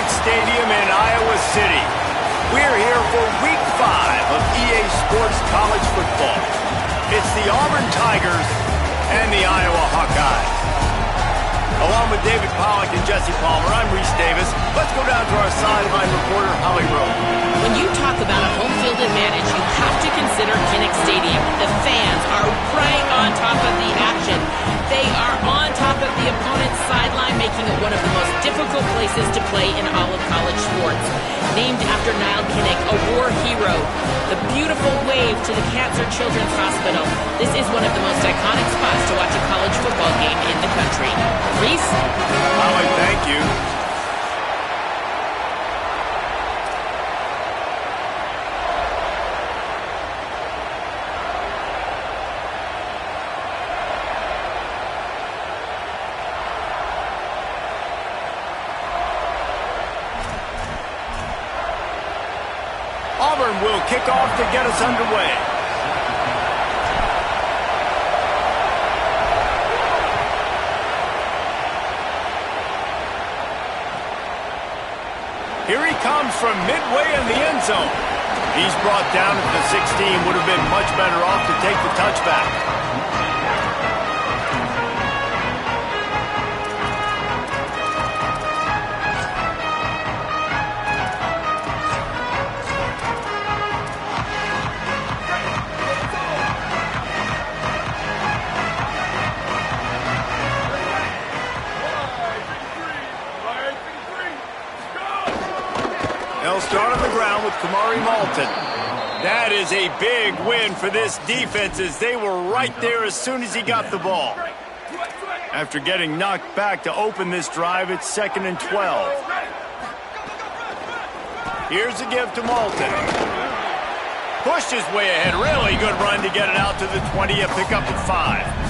Stadium in Iowa City. We're here for Week 5 of EA Sports College Football. It's the Auburn Tigers and the Iowa Hawkeyes. Along with David Pollack and Jesse Palmer, I'm Reese Davis. Let's go down to our sideline reporter, Holly Rowe. When you talk about a home field advantage, you have to consider Kinnick Stadium. The fans are right on top of the action. They are on top of the opponent's sideline, making it one of the most difficult places to play in all of college sports. Named after Niall Kinnick, a war hero, the beautiful wave to the Cancer Children's Hospital. This is one of the most iconic spots to watch a college football game in the country. Reese? Holly, thank you. Auburn will kick off to get us underway. Here he comes from midway in the end zone. He's brought down at the 16. Would have been much better off to take the touchback. They'll start on the ground with Kamari Malton. That is a big win for this defense as they were right there as soon as he got the ball. After getting knocked back to open this drive, it's 2nd and 12. Here's a give to Malton. Pushed his way ahead. Really good run to get it out to the 20, a pickup at 5.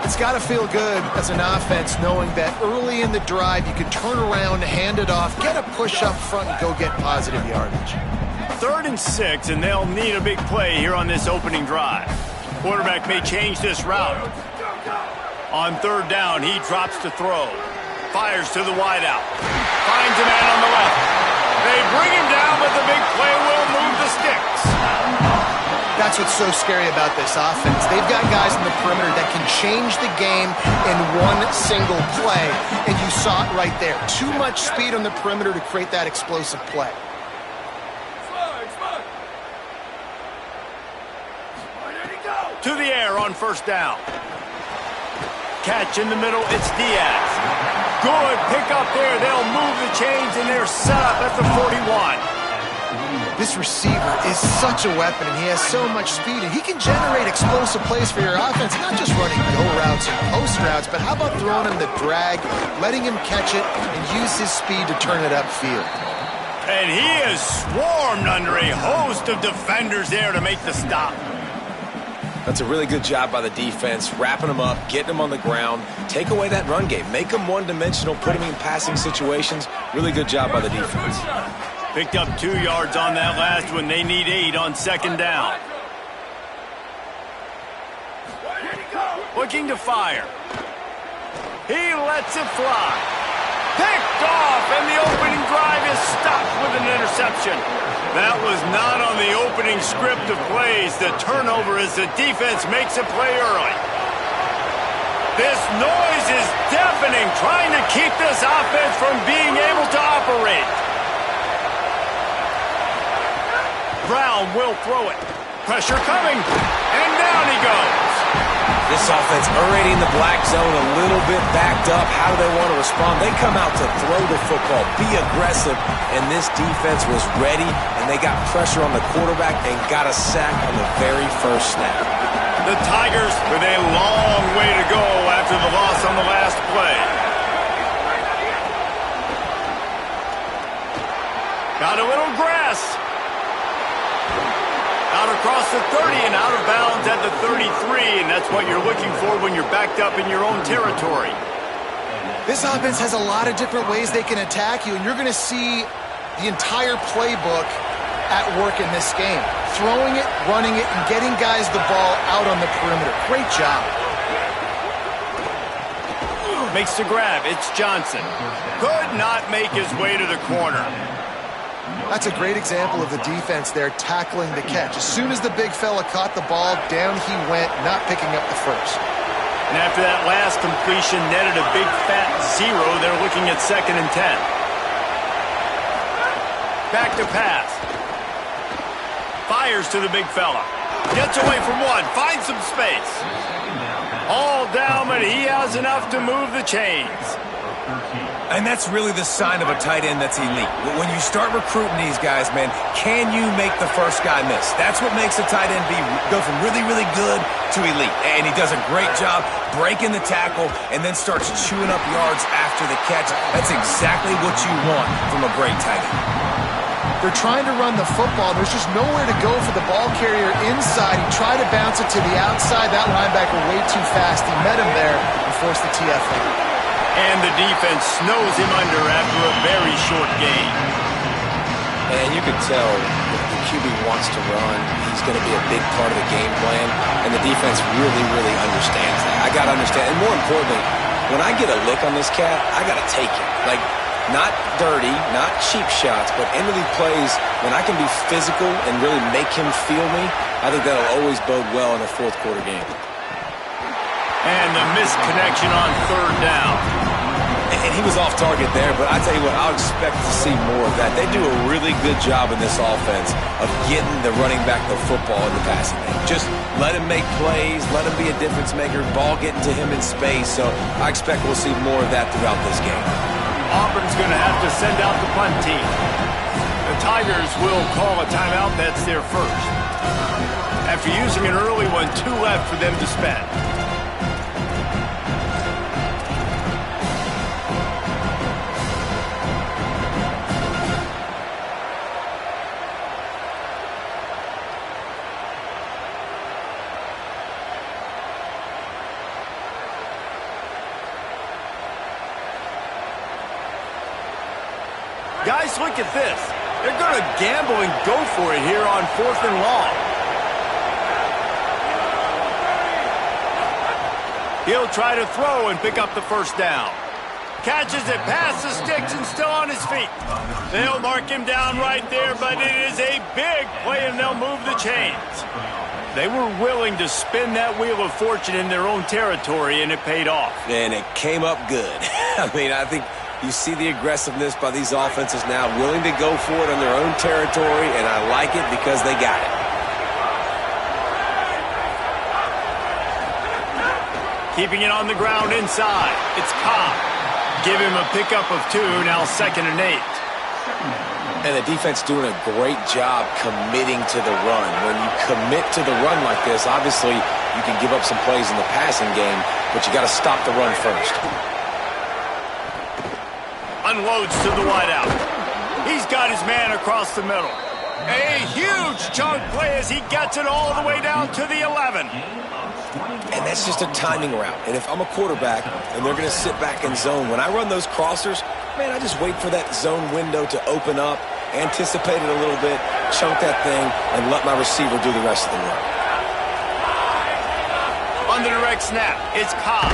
It's got to feel good as an offense knowing that early in the drive you can turn around, hand it off, get a push up front, and go get positive yardage. 3rd and 6, and they'll need a big play here on this opening drive. Quarterback may change this route. On 3rd down, he drops to throw. Fires to the wideout. Finds a man on the left. They bring him down, but the big play will move the sticks. That's what's so scary about this offense. They've got guys in the perimeter that can change the game in one single play, and you saw it right there. Too much speed on the perimeter to create that explosive play. To the air on 1st down. Catch in the middle, it's Diaz. Good pick up there. They'll move the chains, and they're set up at the 41. This receiver is such a weapon, and he has so much speed, and he can generate explosive plays for your offense, not just running go routes and post routes, but how about throwing him the drag, letting him catch it, and use his speed to turn it upfield. And he is swarmed under a host of defenders there to make the stop. That's a really good job by the defense, wrapping them up, getting them on the ground, take away that run game, make them one-dimensional, put them in passing situations. Really good job by the defense. Picked up 2 yards on that last one. They need 8 on 2nd down. Looking to fire. He lets it fly. Picked off, and the opening drive is stopped with an interception. That was not on the opening script of plays. The turnover as the defense makes a play early. This noise is deafening, trying to keep this offense from being able to operate. Brown will throw it. Pressure coming, and down he goes. This offense already in the black zone, a little bit backed up. How do they want to respond? They come out to throw the football, be aggressive, and this defense was ready, and they got pressure on the quarterback and got a sack on the very first snap. The Tigers with a long way to go after the loss on the last play. Got a little grass. Out across the 30 and out of bounds at the 33, and that's what you're looking for when you're backed up in your own territory. This offense has a lot of different ways they can attack you, and you're going to see the entire playbook at work in this game. Throwing it, running it, and getting guys the ball out on the perimeter. Great job. Makes the grab. It's Johnson. Could not make his way to the corner. That's a great example of the defense there tackling the catch. As soon as the big fella caught the ball, down he went, not picking up the first. And after that last completion netted a big fat 0, they're looking at 2nd and 10. Back to pass. Fires to the big fella. Gets away from one. Finds some space. All down, but he has enough to move the chains. And that's really the sign of a tight end that's elite. When you start recruiting these guys, man, can you make the first guy miss? That's what makes a tight end go from really, really good to elite. And he does a great job breaking the tackle and then starts chewing up yards after the catch. That's exactly what you want from a great tight end. They're trying to run the football. There's just nowhere to go for the ball carrier inside. He tried to bounce it to the outside. That linebacker way too fast. He met him there and forced the TFL. And the defense snows him under after a very short gain. And you can tell if the QB wants to run, he's going to be a big part of the game plan. And the defense really, really understands that. I got to understand. And more importantly, when I get a lick on this cat, I got to take it. Like, not dirty, not cheap shots, but end of the plays, when I can be physical and really make him feel me, I think that'll always bode well in a fourth quarter game. And the missed connection on 3rd down. And he was off target there, but I tell you what, I'll expect to see more of that. They do a really good job in this offense of getting the running back the football in the passing game. Just let him make plays, let him be a difference maker, ball getting to him in space. So I expect we'll see more of that throughout this game. Auburn's going to have to send out the punt team. The Tigers will call a timeout. That's their first. After using an early one, 2 left for them to spend. Guys, look at this. They're going to gamble and go for it here on 4th and long. He'll try to throw and pick up the first down. Catches it past the sticks and still on his feet. They'll mark him down right there, but it is a big play and they'll move the chains. They were willing to spin that wheel of fortune in their own territory, and it paid off. And it came up good. I mean, I think you see the aggressiveness by these offenses now, willing to go for it on their own territory, and I like it because they got it. Keeping it on the ground inside. It's Cobb. Give him a pickup of 2, now 2nd and 8. And the defense doing a great job committing to the run. When you commit to the run like this, obviously you can give up some plays in the passing game, but you got to stop the run first. Unloads to the wideout. He's got his man across the middle. A huge chunk play as he gets it all the way down to the 11. And that's just a timing route. And if I'm a quarterback and they're going to sit back in zone, when I run those crossers, man, I just wait for that zone window to open up, anticipate it a little bit, chunk that thing, and let my receiver do the rest of the work. On the direct snap, it's Cobb.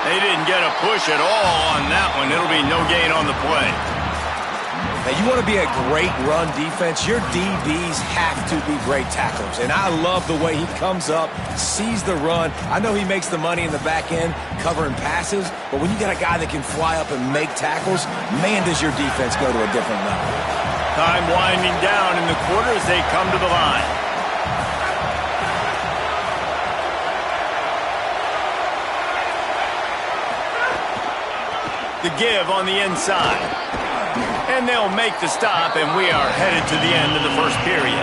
They didn't get a push at all on that one. It'll be no gain on the play. Now, you want to be a great run defense, your DBs have to be great tacklers. And I love the way he comes up, sees the run. I know he makes the money in the back end covering passes, but when you got a guy that can fly up and make tackles, man, does your defense go to a different level. Time winding down in the quarter as they come to the line. The give on the inside. And they'll make the stop, and we are headed to the end of the first period.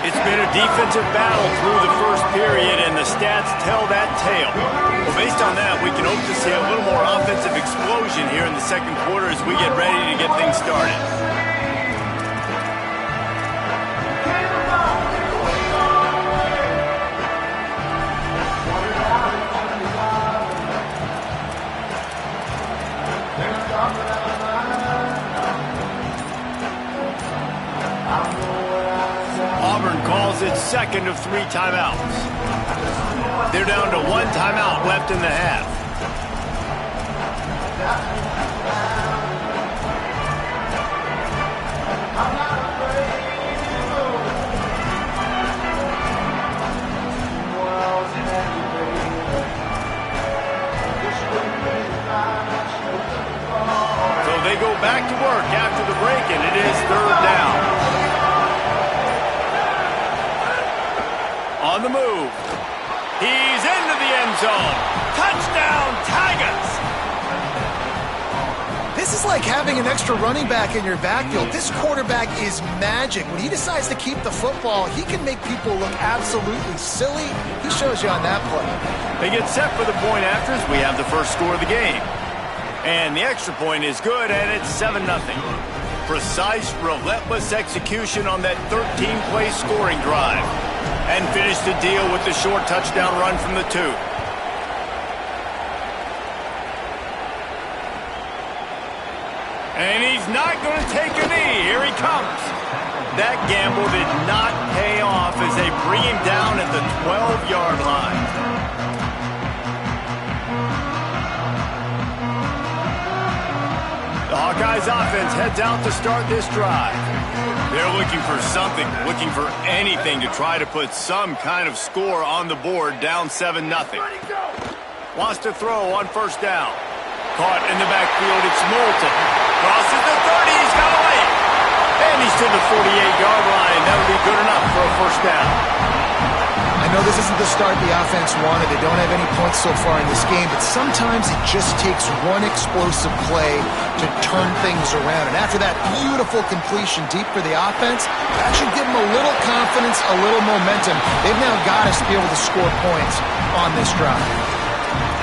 It's been a defensive battle through the first period, and the stats tell that tale. Well, based on that, we can hope to see a little more offensive explosion here in the second quarter as we get ready to get things started. Auburn calls its second of 3 timeouts. They're down to 1 timeout left in the half. they go back to work after the break, and it is third down. On the move. He's into the end zone. Touchdown, Tigers! This is like having an extra running back in your backfield. This quarterback is magic. When he decides to keep the football, he can make people look absolutely silly. He shows you on that play. They get set for the point afters. We have the first score of the game. And the extra point is good, and it's 7-0. Precise, relentless execution on that 13-play scoring drive. And finish the deal with the short touchdown run from the 2. And he's not going to take a knee. Here he comes. That gamble did not pay off as they bring him down at the 12-yard line. The Hawkeyes offense heads out to start this drive. They're looking for something, looking for anything to try to put some kind of score on the board, down 7-0. Wants to throw on first down. Caught in the backfield, it's Moulton. Crosses the 30, he's got away. And he's to the 48-yard line. That'll be good enough for a first down. I know this isn't the start the offense wanted. They don't have any points so far in this game, but sometimes it just takes one explosive play to turn things around. And after that beautiful completion deep for the offense, that should give them a little confidence, a little momentum. They've now got us to be able to score points on this drive.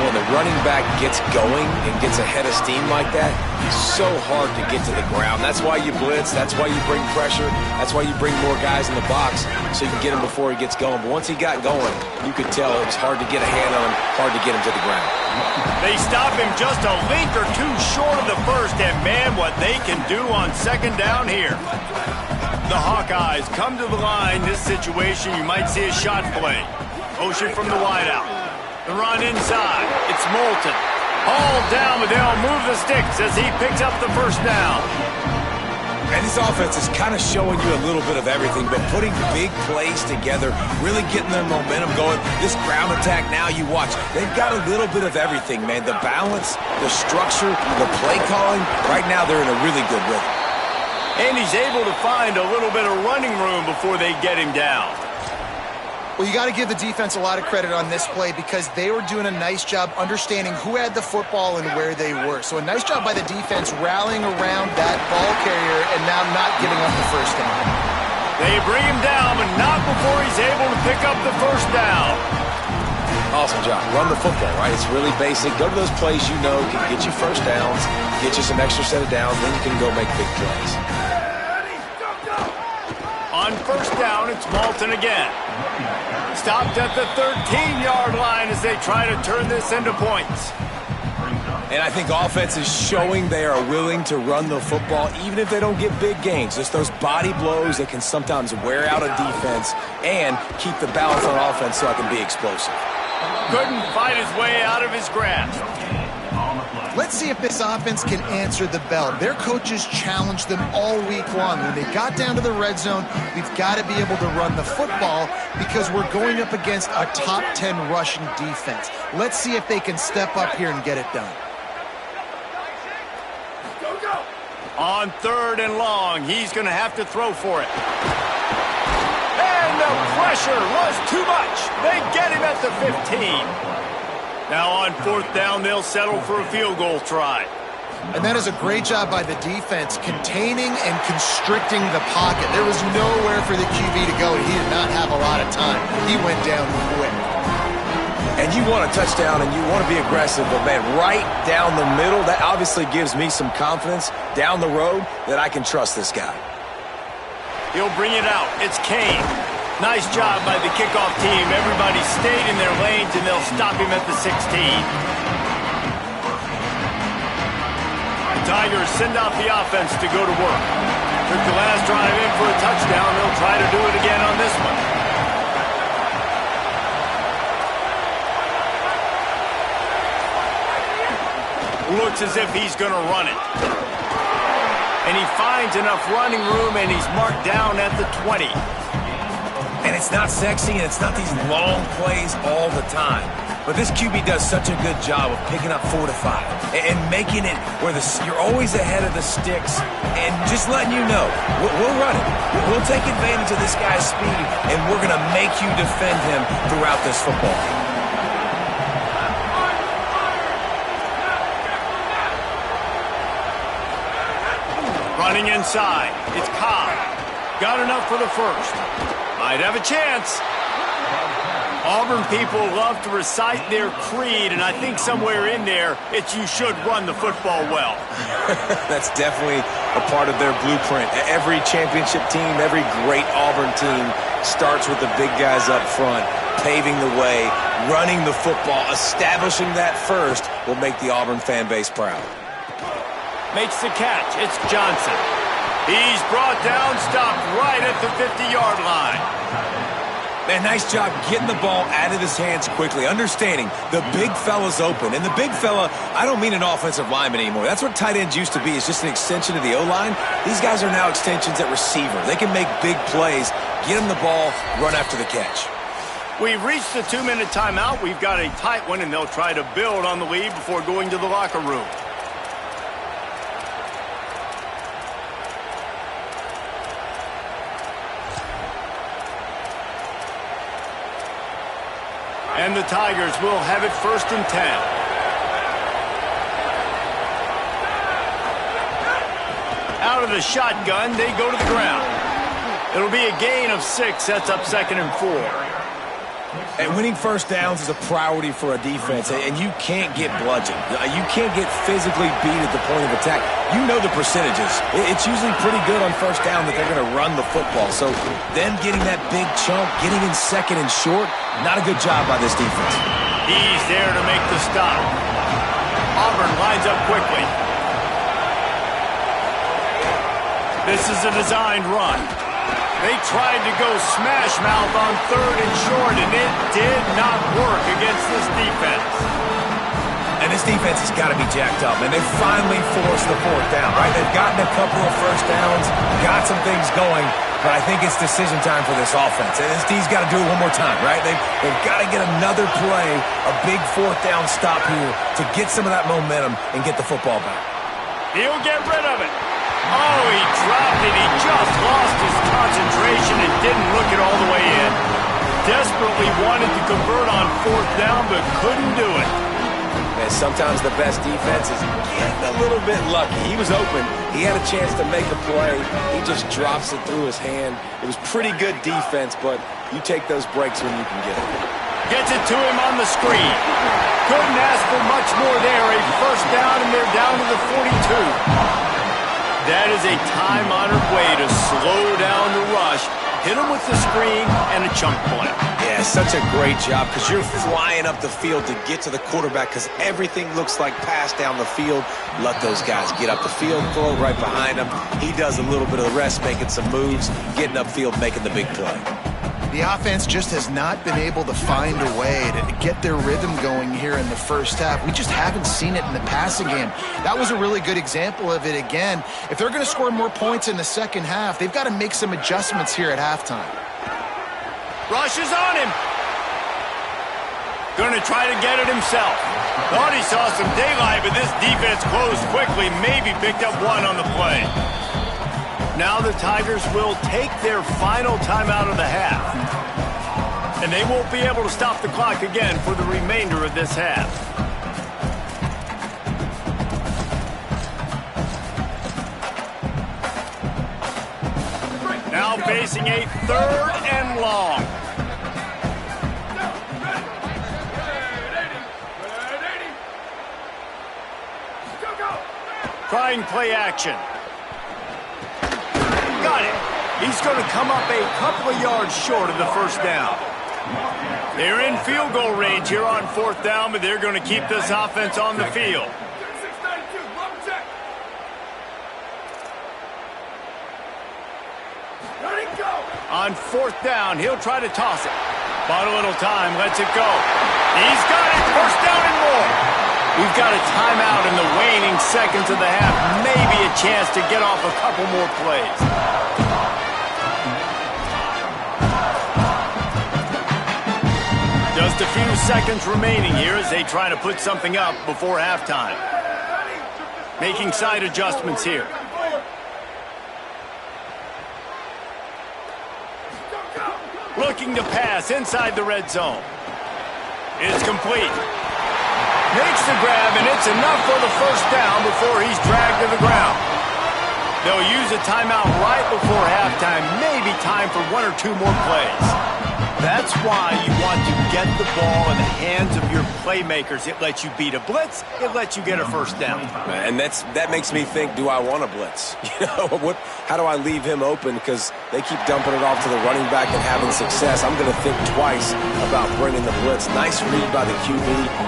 When the running back gets going and gets ahead of steam like that, it's so hard to get to the ground. That's why you blitz. That's why you bring pressure. That's why you bring more guys in the box so you can get him before he gets going. But once he got going, you could tell it was hard to get a hand on him, hard to get him to the ground. They stop him just a link or two short of the first, and man, what they can do on second down here. The Hawkeyes come to the line. This situation, you might see a shot play. Motion from the wideout. The run inside. It's Moulton. Hauled down, but they'll move the sticks as he picks up the first down. And this offense is kind of showing you a little bit of everything, but putting big plays together, really getting their momentum going. This ground attack now, you watch. They've got a little bit of everything, man. The balance, the structure, the play calling. Right now, they're in a really good rhythm. And he's able to find a little bit of running room before they get him down. Well, you got to give the defense a lot of credit on this play because they were doing a nice job understanding who had the football and where they were. So a nice job by the defense rallying around that ball carrier and now not giving up the first down. They bring him down, but not before he's able to pick up the first down. Awesome job. Run the football, right? It's really basic. Go to those plays you know can get you first downs, get you some extra set of downs, then you can go make big plays. On first down, it's Moulton again. Stopped at the 13-yard line as they try to turn this into points. And I think offense is showing they are willing to run the football, even if they don't get big gains. Just those body blows that can sometimes wear out a defense and keep the balance on offense so it can be explosive. Couldn't fight his way out of his grasp. Let's see if this offense can answer the bell. Their coaches challenged them all week long. When they got down to the red zone, we've got to be able to run the football because we're going up against a top 10 rushing defense. Let's see if they can step up here and get it done. On third and long, he's going to have to throw for it. And the pressure was too much. They get him at the 15. Now on fourth down, they'll settle for a field goal try. And that is a great job by the defense, containing and constricting the pocket. There was nowhere for the QB to go. He did not have a lot of time. He went down quick. And you want a touchdown and you want to be aggressive, but man, right down the middle, that obviously gives me some confidence down the road that I can trust this guy. He'll bring it out. It's Kane. Nice job by the kickoff team. Everybody stayed in their lanes, and they'll stop him at the 16. The Tigers send out the offense to go to work. Took the last drive in for a touchdown. They'll try to do it again on this one. Looks as if he's going to run it. And he finds enough running room, and he's marked down at the 20. And it's not sexy, and it's not these long plays all the time. But this QB does such a good job of picking up 4 to 5 and making it where you're always ahead of the sticks and just letting you know, we'll run it. We'll take advantage of this guy's speed, and we're going to make you defend him throughout this football game. Running inside, it's Cobb. Got enough for the first. Might have a chance. Auburn people love to recite their creed, and I think somewhere in there, it's you should run the football well. That's definitely a part of their blueprint. Every championship team, every great Auburn team starts with the big guys up front, paving the way, running the football, establishing that first will make the Auburn fan base proud. Makes the catch. It's Johnson. He's brought down, stopped right at the 50-yard line. Man, nice job getting the ball out of his hands quickly, understanding the big fella's open. And the big fella, I don't mean an offensive lineman anymore. That's what tight ends used to be. It's just an extension of the O-line. These guys are now extensions at receiver. They can make big plays, get him the ball, run after the catch. We've reached the 2-minute timeout. We've got a tight one, and they'll try to build on the lead before going to the locker room. And the Tigers will have it 1st and 10. Out of the shotgun, they go to the ground. It'll be a gain of 6, sets up 2nd and 4. And winning first downs is a priority for a defense, and you can't get bludgeoned. You can't get physically beat at the point of attack. You know the percentages. It's usually pretty good on first down that they're going to run the football. So them getting that big chunk, getting in 2nd and short, not a good job by this defense. He's there to make the stop. Auburn lines up quickly. This is a designed run. They tried to go smash mouth on 3rd and short, and it did not work against this defense. And this defense has got to be jacked up, and they finally forced the 4th down, right? They've gotten a couple of first downs, got some things going, but I think it's decision time for this offense. And this D's got to do it one more time, right? They've got to get another play, a big 4th down stop here to get some of that momentum and get the football back. He'll get rid of it. Oh, he dropped it. He just lost his concentration and didn't look it all the way in. Desperately wanted to convert on 4th down, but couldn't do it. And sometimes the best defense is getting a little bit lucky. He was open. He had a chance to make a play. He just drops it through his hand. It was pretty good defense, but you take those breaks when you can get it. Gets it to him on the screen. Couldn't ask for much more there. A first down, and they're down to the 42. That is a time-honored way to slow down the rush, hit him with the screen, and a chunk play. Yeah, such a great job because you're flying up the field to get to the quarterback because everything looks like pass down the field. Let those guys get up the field, throw it right behind him. He does a little bit of the rest, making some moves, getting upfield, making the big play. The offense just has not been able to find a way to get their rhythm going here in the first half. We just haven't seen it in the passing game. That was a really good example of it again. If they're going to score more points in the second half, they've got to make some adjustments here at halftime. Rush is on him. Going to try to get it himself. Thought he saw some daylight, but this defense closed quickly. Maybe picked up one on the play. Now the Tigers will take their final timeout of the half. And they won't be able to stop the clock again for the remainder of this half. Now facing a 3rd and long. Trying play action. Got it. He's going to come up a couple of yards short of the first down. They're in field goal range here on 4th down, but they're going to keep this offense on the field. On 4th down, he'll try to toss it. Bought a little time, lets it go. He's got it. First down and more. We've got a timeout in the waning seconds of the half. Maybe a chance to get off a couple more plays. Just a few seconds remaining here as they try to put something up before halftime. Making side adjustments here. Looking to pass inside the red zone. It's complete. Makes the grab, and it's enough for the first down before he's dragged to the ground. They'll use a timeout right before halftime, maybe time for one or two more plays. That's why you want to get the ball in the hands of your playmakers. It lets you beat a blitz. It lets you get a first down. And that makes me think, do I want a blitz? How do I leave him open? Because they keep dumping it off to the running back and having success. I'm going to think twice about bringing the blitz. Nice read by the QB.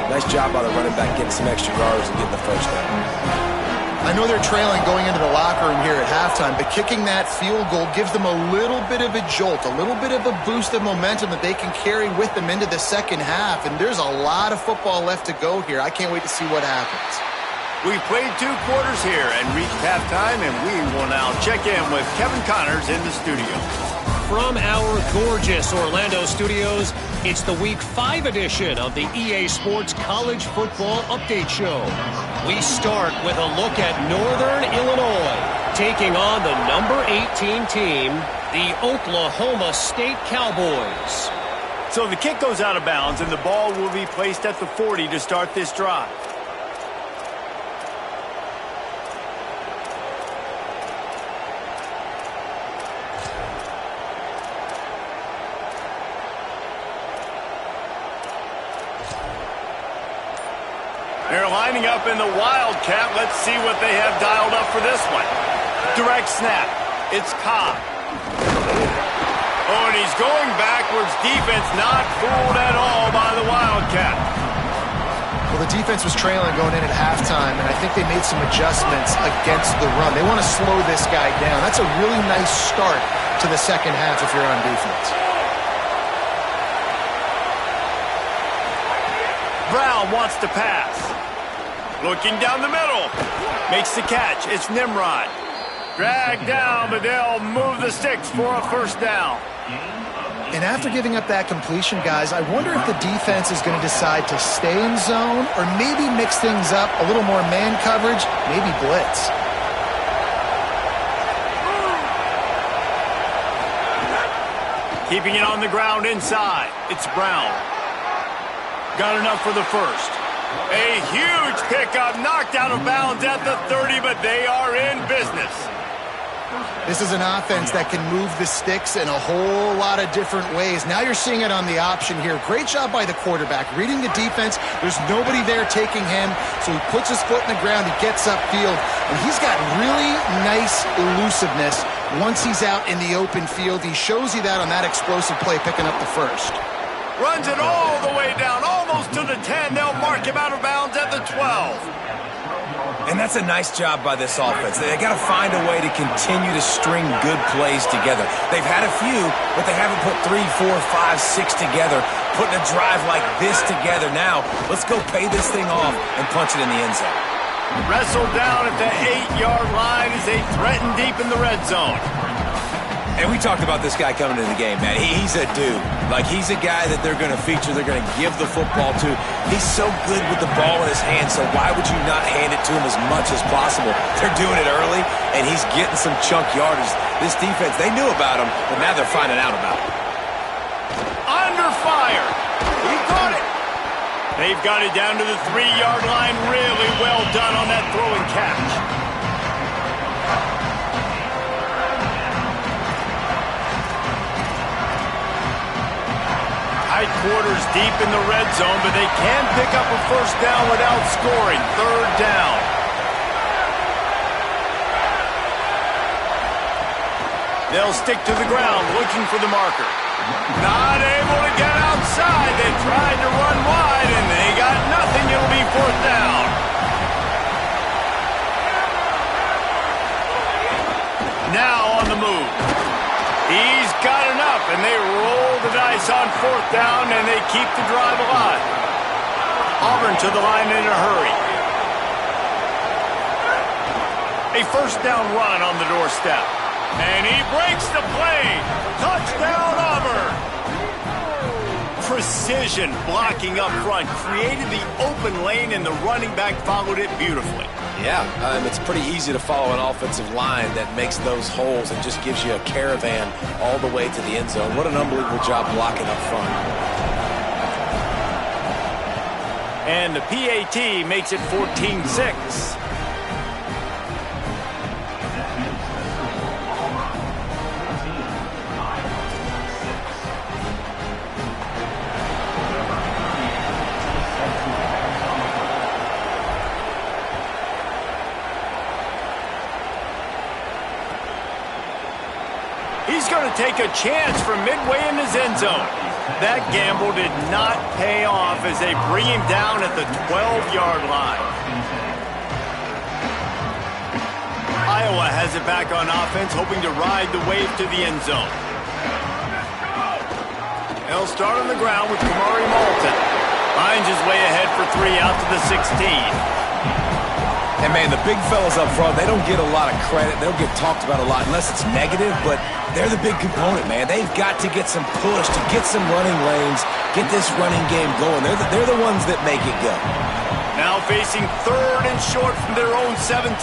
Nice job by the running back getting some extra yards and getting the first down. I know they're trailing going into the locker room here at halftime, but kicking that field goal gives them a little bit of a jolt, a little bit of a boost of momentum that they can carry with them into the second half, and there's a lot of football left to go here. I can't wait to see what happens. We've played 2 quarters here and reached halftime, and we will now check in with Kevin Connors in the studio. From our gorgeous Orlando studios, it's the Week 5 edition of the EA Sports College Football Update Show. We start with a look at Northern Illinois, taking on the number 18 team, the Oklahoma State Cowboys. So the kick goes out of bounds, and the ball will be placed at the 40 to start this drive. They're lining up in the Wildcat. Let's see what they have dialed up for this one. Direct snap. It's Cobb. Oh, and he's going backwards. Defense not fooled at all by the Wildcat. Well, the defense was trailing going in at halftime, and I think they made some adjustments against the run. They want to slow this guy down. That's a really nice start to the second half if you're on defense. Brown wants to pass. Looking down the middle. Makes the catch. It's Nimrod. Dragged down, but they'll move the sticks for a first down. And after giving up that completion, guys, I wonder if the defense is going to decide to stay in zone or maybe mix things up, a little more man coverage, maybe blitz. Keeping it on the ground inside. It's Brown. Got enough for the first. A huge pickup, knocked out of bounds at the 30, but they are in business. This is an offense that can move the sticks in a whole lot of different ways. Now you're seeing it on the option here. Great job by the quarterback. Reading the defense, there's nobody there taking him, so he puts his foot in the ground, he gets upfield, and he's got really nice elusiveness once he's out in the open field. He shows you that on that explosive play, picking up the first. Runs it all the way down, almost to the 10. They'll mark him out of bounds at the 12. And that's a nice job by this offense. They got to find a way to continue to string good plays together. They've had a few, but they haven't put 3, 4, 5, 6 together, putting a drive like this together. Now, let's go pay this thing off and punch it in the end zone. Wrestled down at the 8-yard line as they threaten deep in the red zone. And we talked about this guy coming into the game, man. He's a dude. Like, he's a guy that they're going to feature, they're going to give the football to. He's so good with the ball in his hand, so why would you not hand it to him as much as possible? They're doing it early, and he's getting some chunk yardage. This defense, they knew about him, but now they're finding out about him. Under fire. He caught it. They've got it down to the 3-yard line. Really well done on that throw and catch. Tight quarters deep in the red zone, but they can pick up a first down without scoring. 3rd down. They'll stick to the ground looking for the marker. Not able to get outside. They tried to run wide, and they got nothing. It'll be 4th down. Now on the move. He's got enough, and they roll the dice on 4th down, and they keep the drive alive. Auburn to the line in a hurry. A first down run on the doorstep. And he breaks the play. Touchdown, Auburn. precision blocking up front, created the open lane, and the running back followed it beautifully. Yeah, it's pretty easy to follow an offensive line that makes those holes and just gives you a caravan all the way to the end zone. What an unbelievable job blocking up front. And the PAT makes it 14-6. He's going to take a chance from midway in his end zone. That gamble did not pay off as they bring him down at the 12-yard line. Iowa has it back on offense, hoping to ride the wave to the end zone. He'll start on the ground with Kamari Malton. Finds his way ahead for 3 out to the 16. And, man, the big fellas up front, they don't get a lot of credit. They don't get talked about a lot unless it's negative, but they're the big component, man. They've got to get some push, to get some running lanes, get this running game going. They're the ones that make it go. Now facing 3rd and short from their own 17.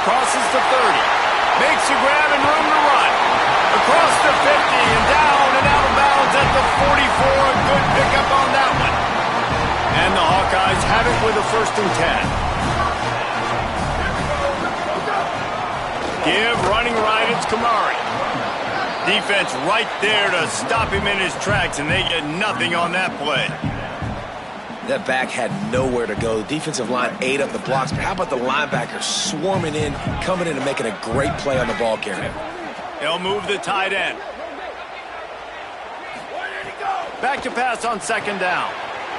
Crosses the 30. Makes a grab and room to run. Across the 50 and down and out of bounds at the 44. A good pickup on that one. And the Hawkeyes have it with a 1st and 10. Give running right, it's Kamari. Defense right there to stop him in his tracks, and they get nothing on that play. That back had nowhere to go. The defensive line ate up the blocks, but how about the linebackers swarming in, coming in and making a great play on the ball carrier? They'll move the tight end. Back to pass on 2nd down.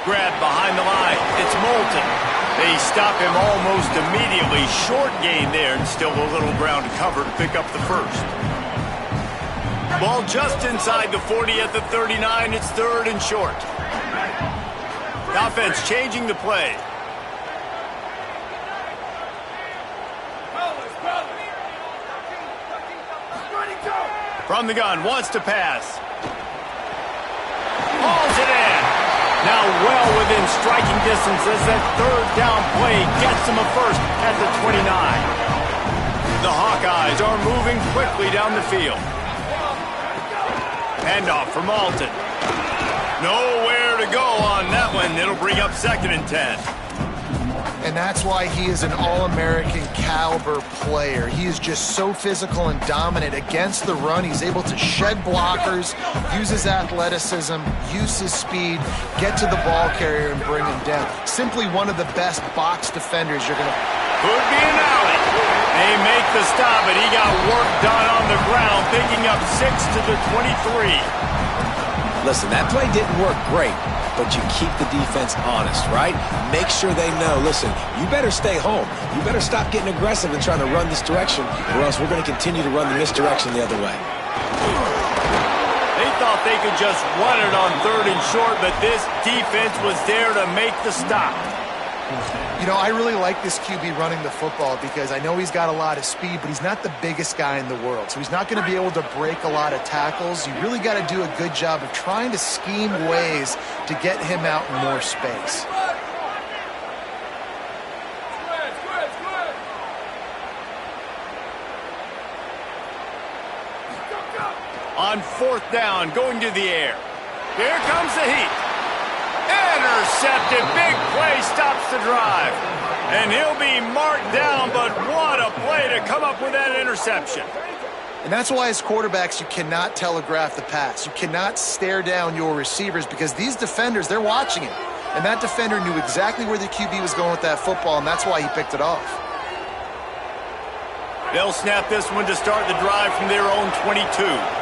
Grab behind the line. It's Moulton. They stop him almost immediately. Short gain there, and still a little ground to cover to pick up the 1st. Ball just inside the 40 at the 39. It's 3rd and short. The offense changing the play. From the gun, wants to pass. Hauls it in. Now well within striking distance as that 3rd down play gets him a 1st at the 29. The Hawkeyes are moving quickly down the field. Handoff for Malton. Nowhere to go on that one. It'll bring up 2nd and 10. And that's why he is an All-American caliber player. He is just so physical and dominant against the run. He's able to shed blockers, use his athleticism, use his speed, get to the ball carrier and bring him down. Simply one of the best box defenders you're going to... Could be an alley. They make the stop, but he got work done on the ground, picking up 6 to the 23. Listen, that play didn't work great, but you keep the defense honest, right? Make sure they know, listen, you better stay home. You better stop getting aggressive and trying to run this direction, or else we're going to continue to run the misdirection the other way. They thought they could just run it on 3rd and short, but this defense was there to make the stop. You know, I really like this QB running the football because I know he's got a lot of speed, but he's not the biggest guy in the world. So he's not going to be able to break a lot of tackles. You really got to do a good job of trying to scheme ways to get him out in more space. On 4th down, going to the air. Here comes the heat. Intercepted. Big play stops the drive. And he'll be marked down, but what a play to come up with that interception. And that's why as quarterbacks, you cannot telegraph the pass. You cannot stare down your receivers because these defenders, they're watching it. And that defender knew exactly where the QB was going with that football, and that's why he picked it off. They'll snap this one to start the drive from their own 22.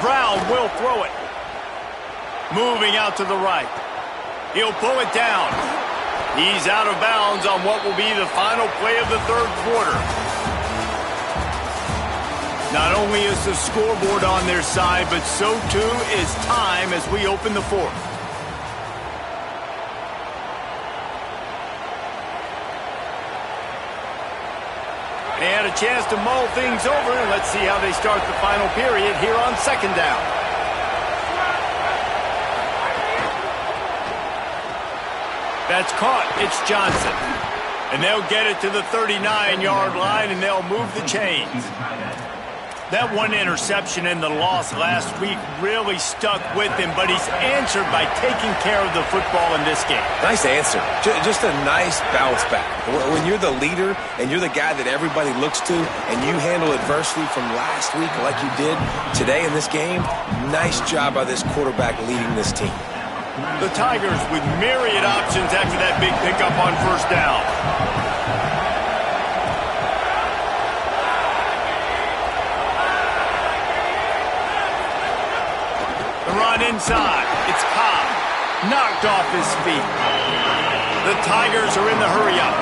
Brown will throw it. Moving out to the right. He'll pull it down. He's out of bounds on what will be the final play of the 3rd quarter. Not only is the scoreboard on their side, but so too is time as we open the 4th. They had a chance to mull things over, and let's see how they start the final period here on second down. That's caught. It's Johnson. And they'll get it to the 39-yard line, and they'll move the chains. That one interception and the loss last week really stuck with him, but he's answered by taking care of the football in this game. Nice answer. Just a nice bounce back. When you're the leader and you're the guy that everybody looks to and you handle adversity from last week like you did today in this game, nice job by this quarterback leading this team. The Tigers with myriad options after that big pickup on first down. The run inside. It's Cobb. Knocked off his feet. The Tigers are in the hurry-up.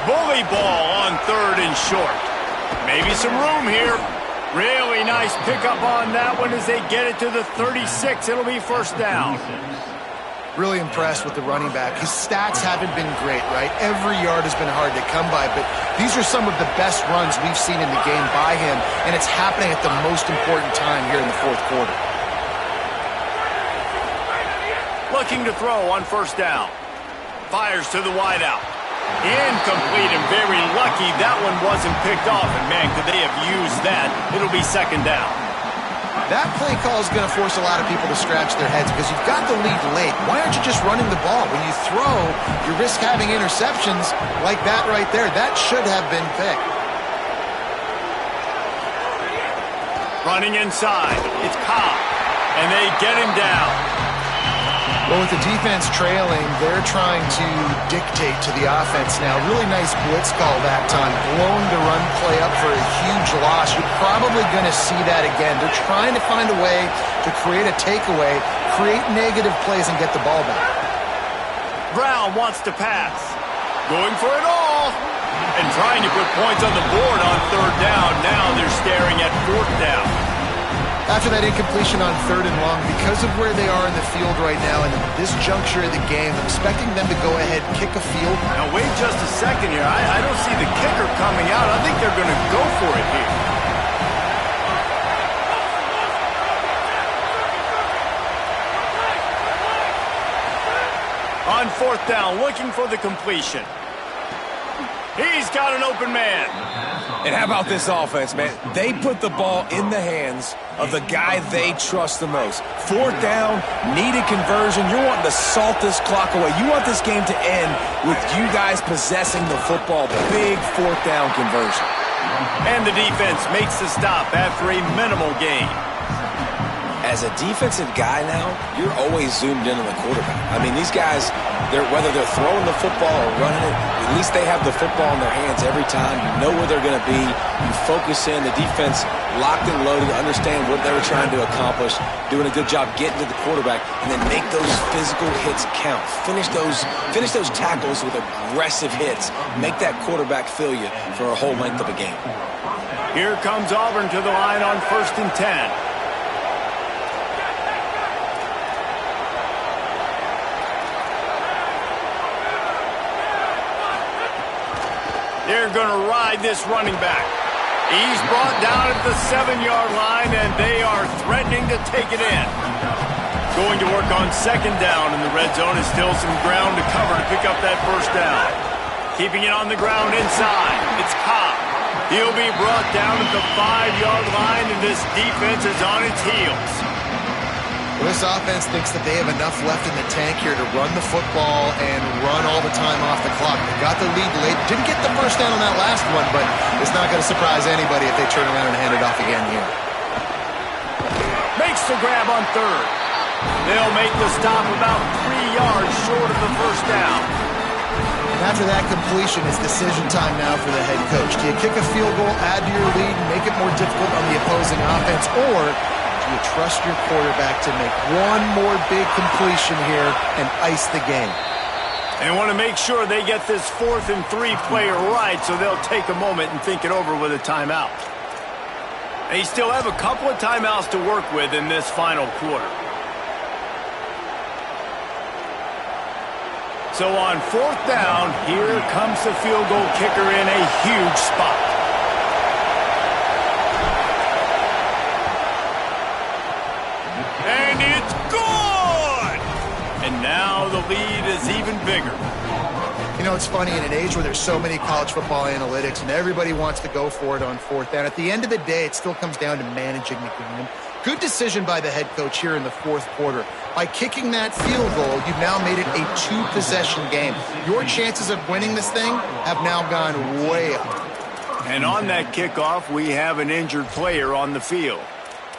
Bully ball on third and short. Maybe some room here. Really nice pickup on that one as they get it to the 36. It'll be first down. Really impressed with the running back. His stats haven't been great, right? Every yard has been hard to come by, but these are some of the best runs we've seen in the game by him, and it's happening at the most important time here in the fourth quarter. Looking to throw on first down. Fires to the wideout. Incomplete, and very lucky that one wasn't picked off. And, man, could they have used that? It'll be second down. That play call is going to force a lot of people to scratch their heads because you've got the lead late. Why aren't you just running the ball? When you throw, you risk having interceptions like that right there. That should have been picked. Running inside. It's Cobb, and they get him down. Well, with the defense trailing, they're trying to dictate to the offense now. Really nice blitz call that time, blowing the run play up for a huge loss. You're probably going to see that again. They're trying to find a way to create a takeaway, create negative plays, and get the ball back. Brown wants to pass. Going for it all. And trying to put points on the board on third down. Now they're staring at fourth down. After that incompletion on third and long, because of where they are in the field right now and this juncture of the game, I'm expecting them to go ahead and kick a field. Now, wait just a second here. I don't see the kicker coming out. I think they're going to go for it here. On fourth down, looking for the completion. He's got an open man. And how about this offense, man? They put the ball in the hands of the guy they trust the most. Fourth down, needed conversion. You're wanting to salt this clock away. You want this game to end with you guys possessing the football. Big fourth down conversion. And the defense makes the stop after a minimal gain. As a defensive guy now, you're always zoomed in on the quarterback. I mean, these guys, whether they're throwing the football or running it, at least they have the football in their hands every time. You know where they're going to be. You focus in. The defense locked and loaded, understand what they were trying to accomplish, doing a good job getting to the quarterback, and then make those physical hits count. Finish those tackles with aggressive hits. Make that quarterback feel you for a whole length of a game. Here comes Auburn to the line on 1st and 10. They're going to ride this running back. He's brought down at the 7-yard line, and they are threatening to take it in. Going to work on second down in the red zone. Is still some ground to cover to pick up that first down. Keeping it on the ground inside. It's Cobb. He'll be brought down at the 5-yard line, and this defense is on its heels. Well, this offense thinks that they have enough left in the tank here to run the football and run all the time off the clock. They got the lead late. Didn't get the first down on that last one, but it's not going to surprise anybody if they turn around and hand it off again here. Makes the grab on third. They'll make the stop about 3 yards short of the first down. And after that completion, it's decision time now for the head coach. Do you kick a field goal, add to your lead, and make it more difficult on the opposing offense, or do you trust your quarterback to make one more big completion here and ice the game? They want to make sure they get this 4th and 3 play right, so they'll take a moment and think it over with a timeout. They still have a couple of timeouts to work with in this final quarter. So on 4th down, here comes the field goal kicker in a huge spot. And it's good! And now the lead is even bigger. You know, it's funny, in an age where there's so many college football analytics and everybody wants to go for it on 4th down, at the end of the day, it still comes down to managing the game. Good decision by the head coach here in the 4th quarter. By kicking that field goal, you've now made it a 2-possession game. Your chances of winning this thing have now gone way up. And on that kickoff, we have an injured player on the field.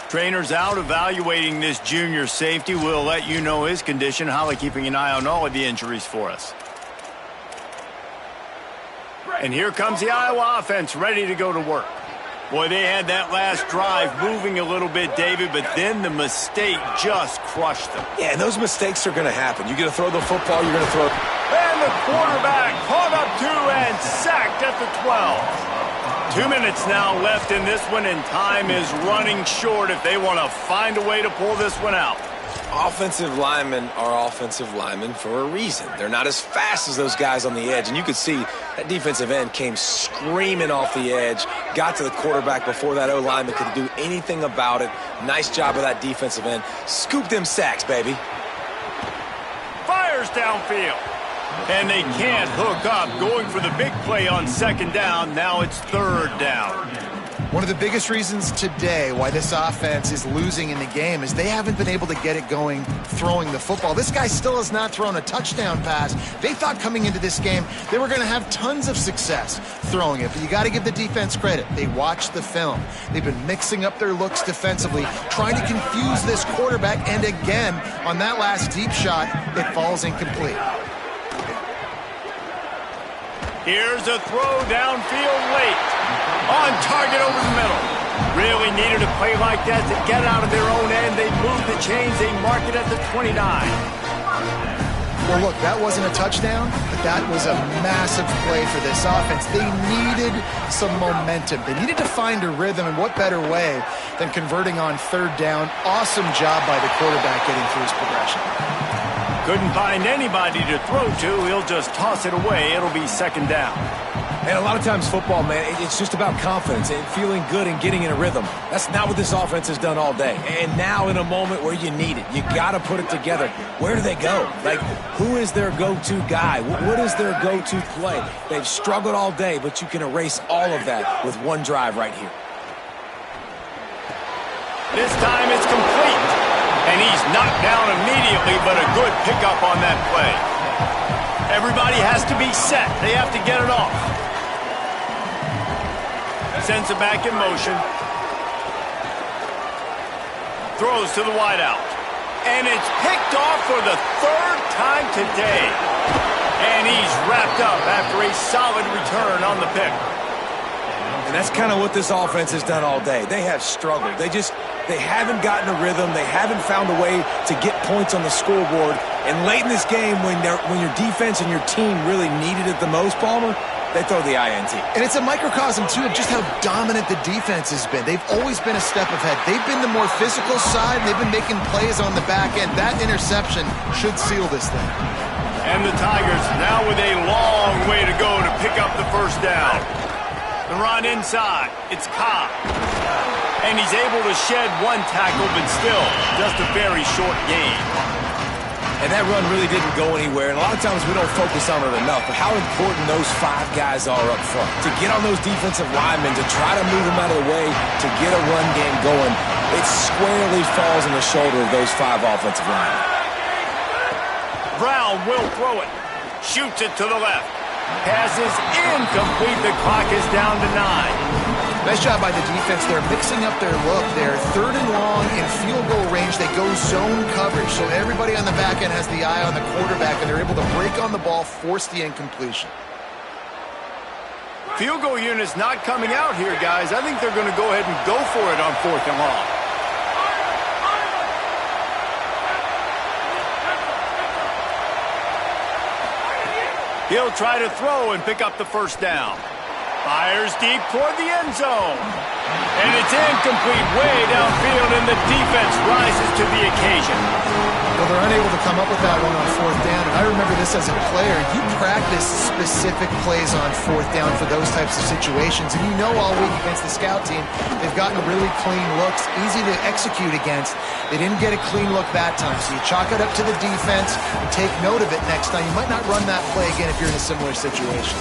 Trainer's out evaluating this junior safety. We'll let you know his condition. Holly keeping an eye on all of the injuries for us. And here comes the Iowa offense ready to go to work. Boy, they had that last drive moving a little bit, David, but then the mistake just crushed them. Yeah, and those mistakes are going to happen. You're going to throw the football, you're going to throw... And the quarterback caught up to and sacked at the 12. 2 minutes now left in this one, and time is running short if they want to find a way to pull this one out. Offensive linemen are offensive linemen for a reason. They're not as fast as those guys on the edge. And you could see that defensive end came screaming off the edge, got to the quarterback before that O-lineman could do anything about it. Nice job of that defensive end. Scoop them sacks, baby. Fires downfield. And they can't hook up. Going for the big play on 2nd down. Now it's 3rd down. One of the biggest reasons today why this offense is losing in the game is they haven't been able to get it going throwing the football. This guy still has not thrown a touchdown pass. They thought coming into this game they were going to have tons of success throwing it, but you got to give the defense credit. They watched the film. They've been mixing up their looks defensively, trying to confuse this quarterback, and again, on that last deep shot, it falls incomplete. Here's a throw downfield late. On target over the middle. Really needed a play like that to get out of their own end. They move the chains. They mark it at the 29. Well, look, that wasn't a touchdown, but that was a massive play for this offense. They needed some momentum. They needed to find a rhythm, and what better way than converting on 3rd down. Awesome job by the quarterback getting through his progression. Couldn't find anybody to throw to. He'll just toss it away. It'll be 2nd down. And a lot of times football, man, it's just about confidence and feeling good and getting in a rhythm. That's not what this offense has done all day. And now in a moment where you need it, you got to put it together. Where do they go? Like, who is their go-to guy? What is their go-to play? They've struggled all day, but you can erase all of that with one drive right here. This time it's complete. And he's knocked down immediately, but a good pickup on that play. Everybody has to be set. They have to get it off. Sends it back in motion. Throws to the wideout. And it's picked off for the 3rd time today. And he's wrapped up after a solid return on the pick. And that's kind of what this offense has done all day. They have struggled. They haven't gotten a rhythm. They haven't found a way to get points on the scoreboard. And late in this game, when your defense and your team really needed it the most, Palmer, they throw the INT. And it's a microcosm, too, of just how dominant the defense has been. They've always been a step ahead. They've been the more physical side, and they've been making plays on the back end. That interception should seal this thing. And the Tigers now with a long way to go to pick up the 1st down. The run inside. It's Cobb. And he's able to shed one tackle, but still just a very short gain. And that run really didn't go anywhere. And a lot of times we don't focus on it enough, but how important those 5 guys are up front. To get on those defensive linemen, to try to move them out of the way, to get a run game going, it squarely falls on the shoulder of those 5 offensive linemen. Brown will throw it. Shoots it to the left. Pass is incomplete. The clock is down to 9. Nice job by the defense. They're mixing up their look. They're 3rd and long in field goal range. They go zone coverage, so everybody on the back end has the eye on the quarterback, and they're able to break on the ball, force the incompletion. Field goal unit's not coming out here, guys. I think they're going to go ahead and go for it on 4th and long. He'll try to throw and pick up the 1st down. Fires deep toward the end zone. And it's incomplete way downfield, and the defense rises to the occasion. Well, they're unable to come up with that one on fourth down. And I remember this as a player. You practice specific plays on fourth down for those types of situations. And you know all week against the scout team, they've gotten really clean looks, easy to execute against. They didn't get a clean look that time. So you chalk it up to the defense and take note of it next time. You might not run that play again if you're in a similar situation.